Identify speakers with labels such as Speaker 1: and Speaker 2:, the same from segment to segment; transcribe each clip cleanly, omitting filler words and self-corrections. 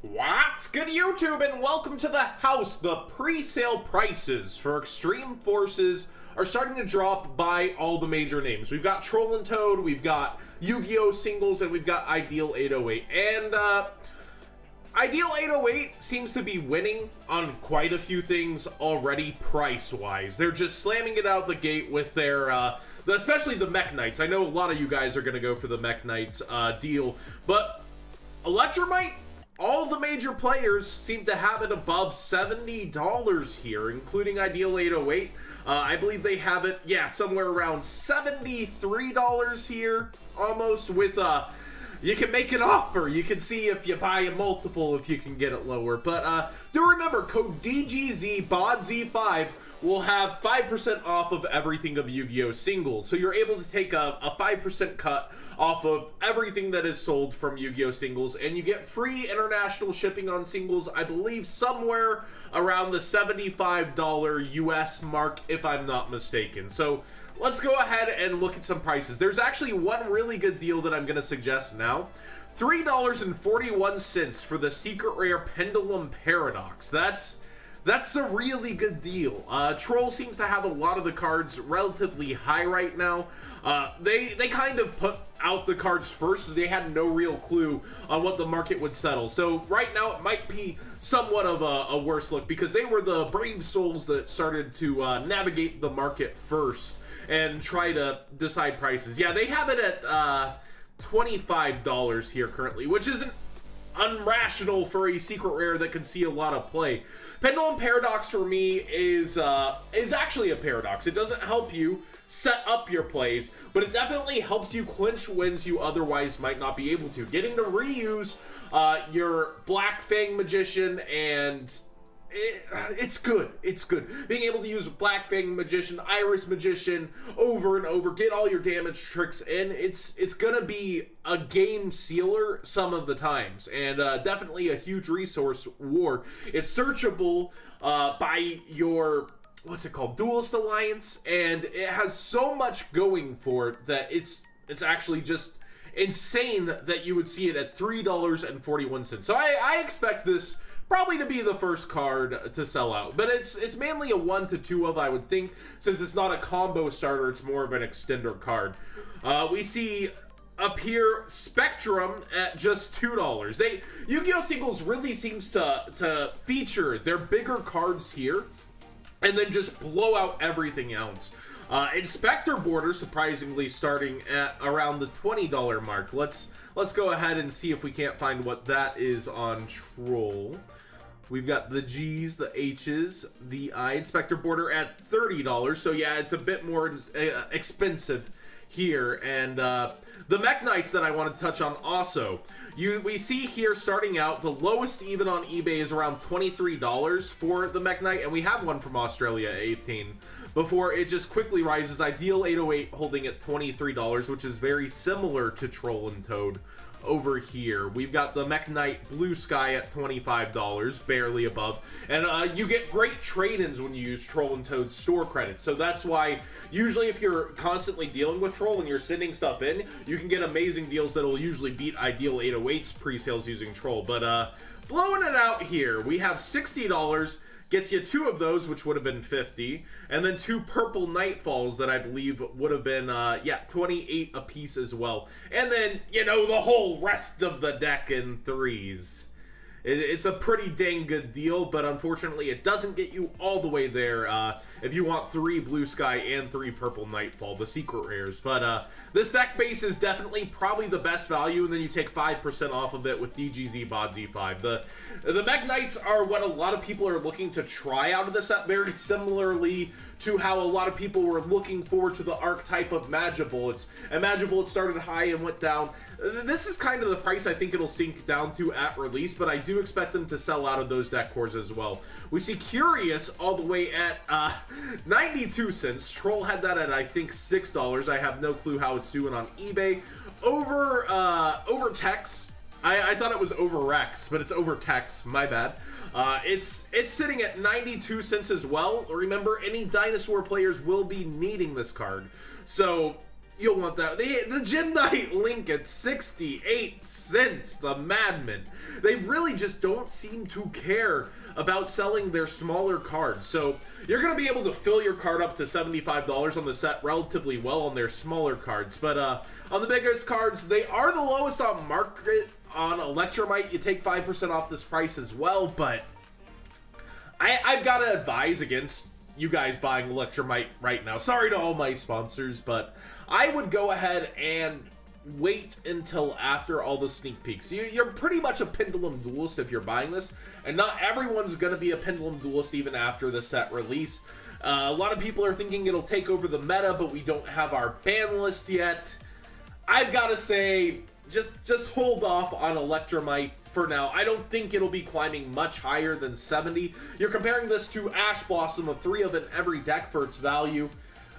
Speaker 1: What's good, YouTube, and welcome to the house. The pre-sale prices for Extreme Forces are starting to drop by all the major names. We've got Troll and Toad, we've got Yu-Gi-Oh! Singles, and we've got Ideal 808. And Ideal 808 seems to be winning on quite a few things already price-wise. They're just slamming it out the gate with their, especially the Mech Knights. I know a lot of you guys are going to go for the Mech Knights deal, but Electromite, all the major players seem to have it above $70 here, including Ideal 808. I believe they have it, yeah, somewhere around $73 here, almost, with, you can make an offer. You can see if you buy a multiple, if you can get it lower. But do remember, code DGZ BODZ5 will have 5% off of everything of Yu-Gi-Oh! Singles. So you're able to take a 5% cut off of everything that is sold from Yu-Gi-Oh! Singles, and you get free international shipping on singles, I believe somewhere around the $75 US mark, if I'm not mistaken. So let's go ahead and look at some prices. There's actually one really good deal that I'm going to suggest now. $3.41 for the Secret Rare Pendulum Paradox. That's a really good deal. Troll seems to have a lot of the cards relatively high right now. They kind of put out the cards first. They had no real clue on what the market would settle. So right now it might be somewhat of a worse look, because they were the brave souls that started to navigate the market first and try to decide prices. Yeah, they have it at $25 here currently, which isn't unrational for a secret rare that can see a lot of play. Pendulum Paradox for me is actually a paradox. It doesn't help you set up your plays, but it definitely helps you clinch wins you otherwise might not be able to. Getting to reuse your Black Fang Magician, and it's good. It's good. Being able to use Black Fang Magician, Iris Magician over and over, get all your damage tricks in. It's gonna be a game sealer some of the times, and definitely a huge resource war. It's searchable by your, what's it called, Duelist Alliance, and it has so much going for it that it's actually just insane that you would see it at $3.41. So I expect this probably to be the first card to sell out, but it's mainly a 1 to 2 of, I would think, since it's not a combo starter, it's more of an extender card. We see up here Spectrum at just $2. Yu-Gi-Oh! Singles really seems to feature their bigger cards here and then just blow out everything else. Inspector Border surprisingly starting at around the $20 mark. Let's go ahead and see if we can't find what that is on Troll. We've got the G's, the H's, the I. Inspector Border at $30. So yeah, it's a bit more expensive here. And the Mech Knights that I want to touch on also. We see here starting out, the lowest even on eBay is around $23 for the Mech Knight, and we have one from Australia at $18. Before it just quickly rises. Ideal 808 holding at $23, which is very similar to Troll and Toad over here. We've got the Mech Knight Blue Sky at $25, barely above. And you get great trade-ins when you use Troll and Toad's store credits. So that's why usually if you're constantly dealing with Troll and you're sending stuff in, you can get amazing deals that'll usually beat Ideal 808's pre-sales using Troll. But blowing it out here, we have $60. Gets you 2 of those, which would have been $50, and then 2 Purple Nightfalls that I believe would have been, yeah, $28 a piece as well. And then, you know, the whole rest of the deck in 3s. It's a pretty dang good deal, but unfortunately it doesn't get you all the way there if you want 3 Blue Sky and 3 Purple Nightfall, the secret rares. But this deck base is definitely probably the best value, and then you take 5% off of it with DGZ BODZ5. The Mech Knights are what a lot of people are looking to try out of the set, very similarly to how a lot of people were looking forward to the archetype of Magibullets. And Magibullets started high and went down. This is kind of the price I think it'll sink down to at release, but I do expect them to sell out of those deck cores as well. We see Curious all the way at 92 cents. Troll had that at, I think, $6. I have no clue how it's doing on eBay. Over Tex, I thought it was over Rex, but it's over Tex, my bad. It's sitting at 92 cents as well. Remember, any dinosaur players will be needing this card. So You'll want that. The Gym Knight Link at 68 cents, the Madman. They really just don't seem to care about selling their smaller cards. So you're going to be able to fill your card up to $75 on the set relatively well on their smaller cards. But on the biggest cards, they are the lowest on market on Electromite. You take 5% off this price as well, but I've got to advise against you guys buying Electromite right now. Sorry to all my sponsors, but I would go ahead and wait until after all the sneak peeks. You're pretty much a Pendulum Duelist if you're buying this, and not everyone's going to be a Pendulum Duelist even after the set release. A lot of people are thinking it'll take over the meta, but we don't have our ban list yet. I've got to say, just hold off on Electromite for now. I don't think it'll be climbing much higher than 70. You're comparing this to Ash Blossom, a 3 of in every deck for its value.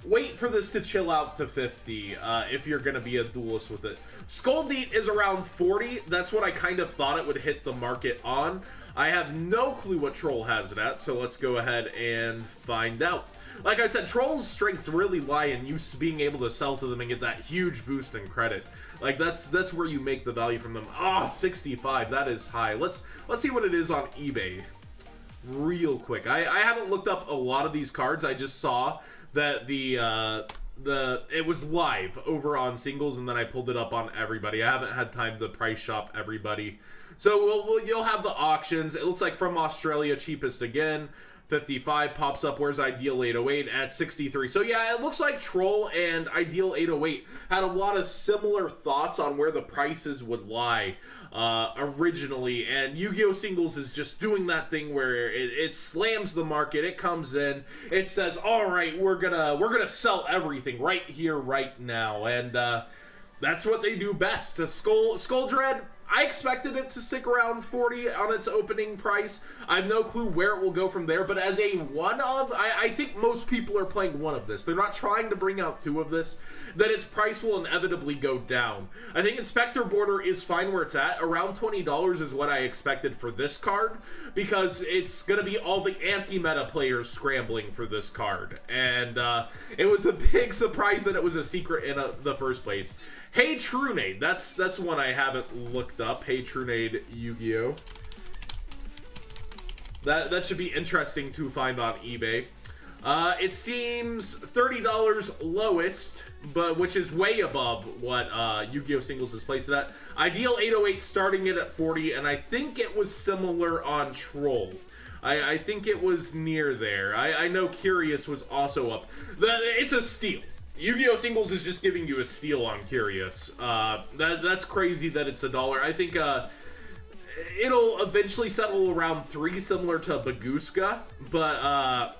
Speaker 1: Wait for this to chill out to 50 if you're going to be a duelist with it. Skull Deet is around 40. That's what I kind of thought it would hit the market on. I have no clue what Troll has it at, so let's go ahead and find out. Like I said, Troll's strengths really lie in you being able to sell to them and get that huge boost in credit. Like that's where you make the value from them. Ah, 65, that is high. Let's see what it is on eBay real quick. I haven't looked up a lot of these cards. I just saw that it was live over on singles, and then I pulled it up on everybody. I haven't had time to price shop everybody. So you'll have the auctions. It looks like from Australia, cheapest again. 55 pops up. Where's Ideal 808 at 63? So yeah, it looks like Troll and Ideal 808 had a lot of similar thoughts on where the prices would lie originally, and Yu-Gi-Oh! Singles is just doing that thing where it slams the market. It comes in, it says, all right, we're gonna sell everything right here, right now, and that's what they do best. To Skull Dread, I expected it to stick around 40 on its opening price. I have no clue where it will go from there, but as a one of, I think most people are playing one of this. They're not trying to bring out two of this, then its price will inevitably go down. I think Inspector Border is fine where it's at. Around $20 is what I expected for this card, because it's going to be all the anti-meta players scrambling for this card. And it was a big surprise that it was a secret in the first place. Hey Trunade, that's one I haven't looked up. Hey Trunade Yu-Gi-Oh! That should be interesting to find on eBay. It seems $30 lowest, but which is way above what Yu-Gi-Oh! Singles is placed at. Ideal 808 starting it at 40, and I think it was similar on Troll. I think it was near there. I know Curious was also up. It's a steal. Yu-Gi-Oh! Singles is just giving you a steal on Curious. That's crazy that it's $1. I think it'll eventually settle around 3, similar to Baguska, but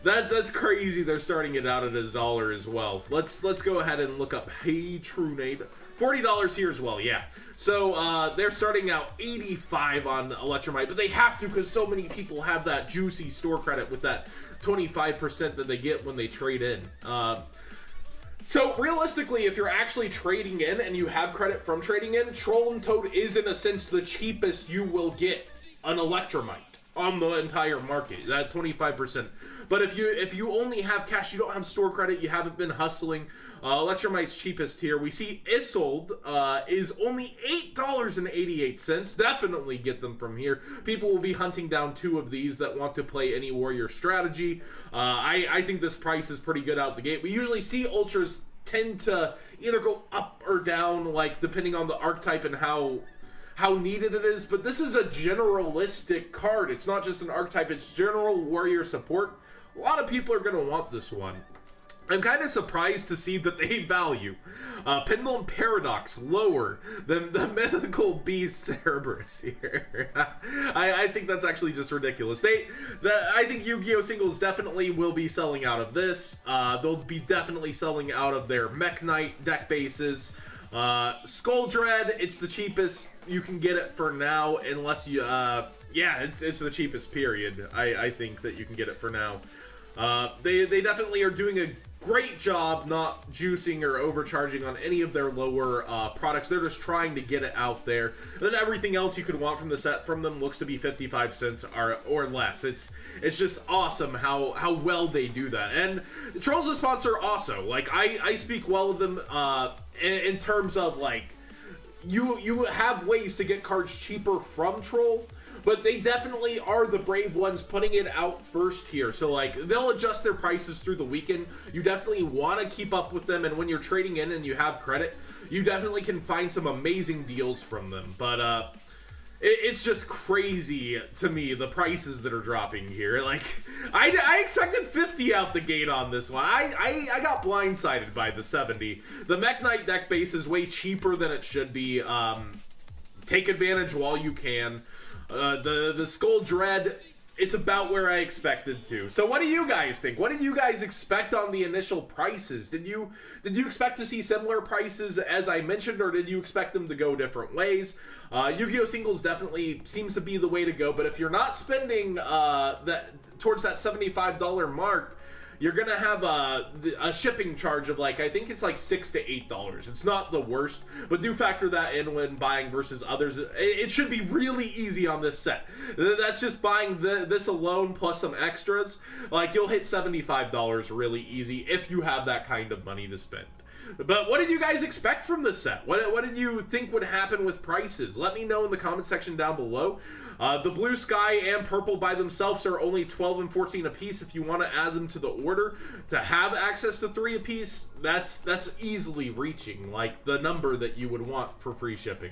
Speaker 1: that's crazy. They're starting it out at $1 as well. Let's go ahead and look up Hey Trunade. $40 here as well, yeah. So they're starting out 85 on Electromite, but they have to because so many people have that juicy store credit with that 25% that they get when they trade in. So realistically, if you're actually trading in and you have credit from trading in, Troll and Toad is in a sense the cheapest you will get an Electromite on the entire market, that 25%. But if you only have cash, you don't have store credit, you haven't been hustling, Electromite's cheapest here. We see Isolde is only $8.88. Definitely get them from here. People will be hunting down 2 of these that want to play any warrior strategy. I think this price is pretty good out the gate. We usually see Ultras tend to either go up or down, like depending on the archetype and how needed it is, but this is a generalistic card. It's not just an archetype, it's general warrior support. A lot of people are going to want this one. I'm kind of surprised to see that they value Pendulum Paradox lower than the Mythical Beast Cerberus here. I think that's actually just ridiculous. I think Yu-Gi-Oh! Singles definitely will be selling out of this. They'll be definitely selling out of their Mech Knight deck bases. Skull Dread, it's the cheapest you can get it for now, unless you, yeah, it's the cheapest period, I think, that you can get it for now. They definitely are doing a great job not juicing or overcharging on any of their lower products. They're just trying to get it out there. And then everything else you could want from the set from them looks to be 55 cents or less. It's just awesome how well they do that. And Troll's a sponsor also. Like, I speak well of them in terms of, like, you have ways to get cards cheaper from Troll, but they definitely are the brave ones putting it out first here. So, like, they'll adjust their prices through the weekend. You definitely want to keep up with them, and when you're trading in and you have credit, you definitely can find some amazing deals from them. But it's just crazy to me, the prices that are dropping here. Like, I expected 50 out the gate on this one. I got blindsided by the 70. The Mech Knight deck base is way cheaper than it should be. Take advantage while you can. The Skull Dread, it's about where I expected to. So what do you guys think? What did you guys expect on the initial prices? Did you expect to see similar prices as I mentioned, or did you expect them to go different ways? Yu-Gi-Oh! Singles definitely seems to be the way to go, but if you're not spending towards that $75 mark, you're gonna have a shipping charge of, like, I think it's like $6 to $8. It's not the worst, but do factor that in when buying versus others. It should be really easy on this set. That's just buying this alone plus some extras. Like, you'll hit $75 really easy if you have that kind of money to spend. But what did you guys expect from this set? What did you think would happen with prices? Let me know in the comment section down below. The blue sky and purple by themselves are only 12 and 14 apiece. If you want to add them to the order to have access to 3 apiece, that's easily reaching, like, the number that you would want for free shipping.